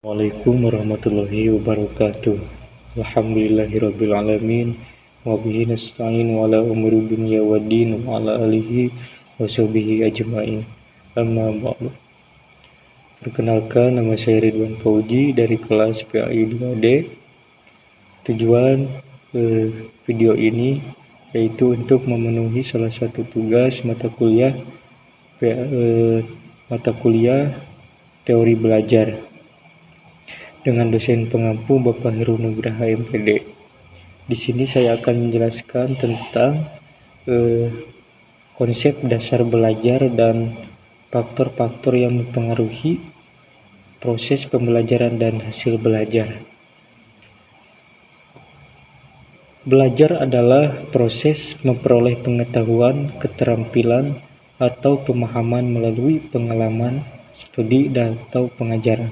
Assalamualaikum warahmatullahi wabarakatuh. Alhamdulillahirabbil alamin wa bihi nasta'in wa ala umuri dunya waddin wa ala alihi wa sahbihi ajmain. Amma ba'du. Perkenalkan, nama saya Ridwan Fauji dari kelas PAI 2D. Tujuan video ini yaitu untuk memenuhi salah satu tugas mata kuliah teori belajar dengan dosen pengampu Bapak Heru Nugraha MPD. Di sini saya akan menjelaskan tentang konsep dasar belajar dan faktor-faktor yang mempengaruhi proses pembelajaran dan hasil belajar. Belajar adalah proses memperoleh pengetahuan, keterampilan, atau pemahaman melalui pengalaman, studi, atau pengajaran.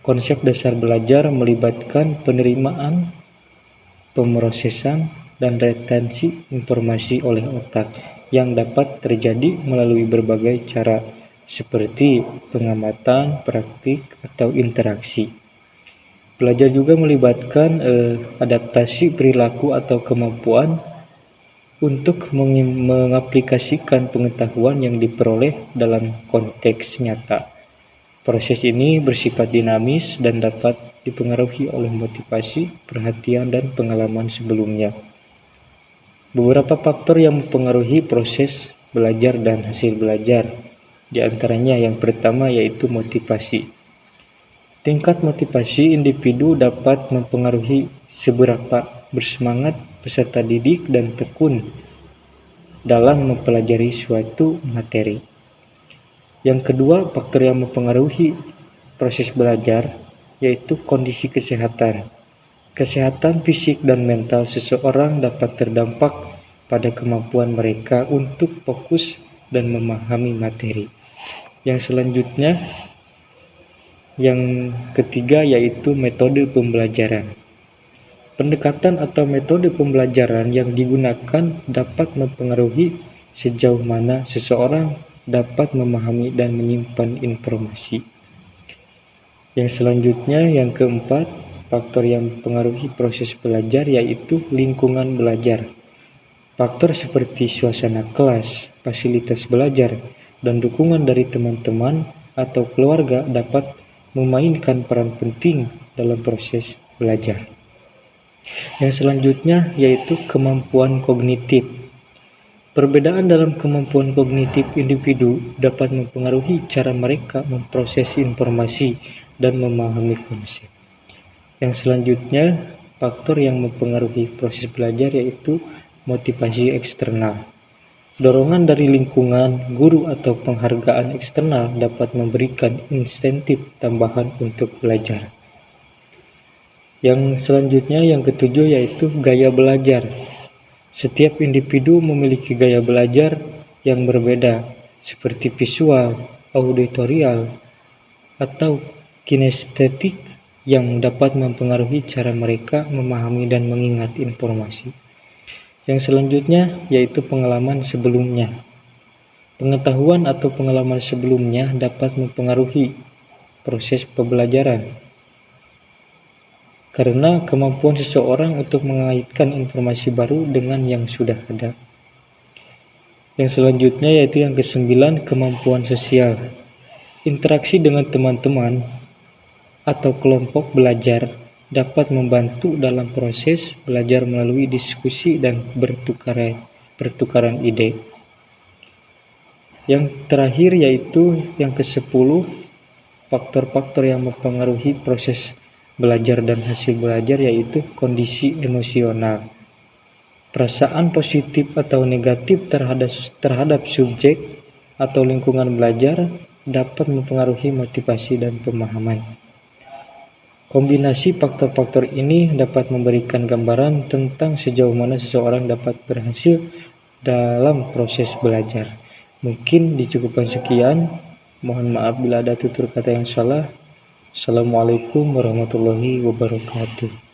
Konsep dasar belajar melibatkan penerimaan, pemrosesan, dan retensi informasi oleh otak yang dapat terjadi melalui berbagai cara seperti pengamatan, praktik, atau interaksi. Belajar juga melibatkan adaptasi perilaku atau kemampuan untuk mengaplikasikan pengetahuan yang diperoleh dalam konteks nyata. Proses ini bersifat dinamis dan dapat dipengaruhi oleh motivasi, perhatian, dan pengalaman sebelumnya. Beberapa faktor yang mempengaruhi proses belajar dan hasil belajar, di antaranya yang pertama yaitu motivasi. Tingkat motivasi individu dapat mempengaruhi seberapa bersemangat peserta didik dan tekun dalam mempelajari suatu materi. Yang kedua, faktor yang mempengaruhi proses belajar yaitu kondisi kesehatan. Kesehatan fisik dan mental seseorang dapat terdampak pada kemampuan mereka untuk fokus dan memahami materi. Yang selanjutnya, yang ketiga yaitu metode pembelajaran. Pendekatan atau metode pembelajaran yang digunakan dapat mempengaruhi sejauh mana seseorang dapat memahami dan menyimpan informasi. Yang selanjutnya, yang keempat, faktor yang mempengaruhi proses belajar yaitu lingkungan belajar. Faktor seperti suasana kelas, fasilitas belajar, dan dukungan dari teman-teman atau keluarga dapat memainkan peran penting dalam proses belajar. Yang selanjutnya yaitu kemampuan kognitif. Perbedaan dalam kemampuan kognitif individu dapat mempengaruhi cara mereka memproses informasi dan memahami konsep. Yang selanjutnya, faktor yang mempengaruhi proses belajar yaitu motivasi eksternal. Dorongan dari lingkungan, guru, atau penghargaan eksternal dapat memberikan insentif tambahan untuk belajar. Yang selanjutnya, yang ketujuh yaitu gaya belajar. Setiap individu memiliki gaya belajar yang berbeda, seperti visual, auditorial, atau kinestetik yang dapat mempengaruhi cara mereka memahami dan mengingat informasi. Yang selanjutnya yaitu pengalaman sebelumnya. Pengetahuan atau pengalaman sebelumnya dapat mempengaruhi proses pembelajaran, karena kemampuan seseorang untuk mengaitkan informasi baru dengan yang sudah ada. Yang selanjutnya yaitu yang kesembilan, kemampuan sosial. Interaksi dengan teman-teman atau kelompok belajar dapat membantu dalam proses belajar melalui diskusi dan bertukaran ide. Yang terakhir yaitu yang ke-10, faktor-faktor yang mempengaruhi proses belajar dan hasil belajar yaitu kondisi emosional. Perasaan positif atau negatif terhadap subjek atau lingkungan belajar dapat mempengaruhi motivasi dan pemahaman. Kombinasi faktor-faktor ini dapat memberikan gambaran tentang sejauh mana seseorang dapat berhasil dalam proses belajar. Mungkin dicukupkan sekian. Mohon maaf bila ada tutur kata yang salah. Assalamualaikum warahmatullahi wabarakatuh.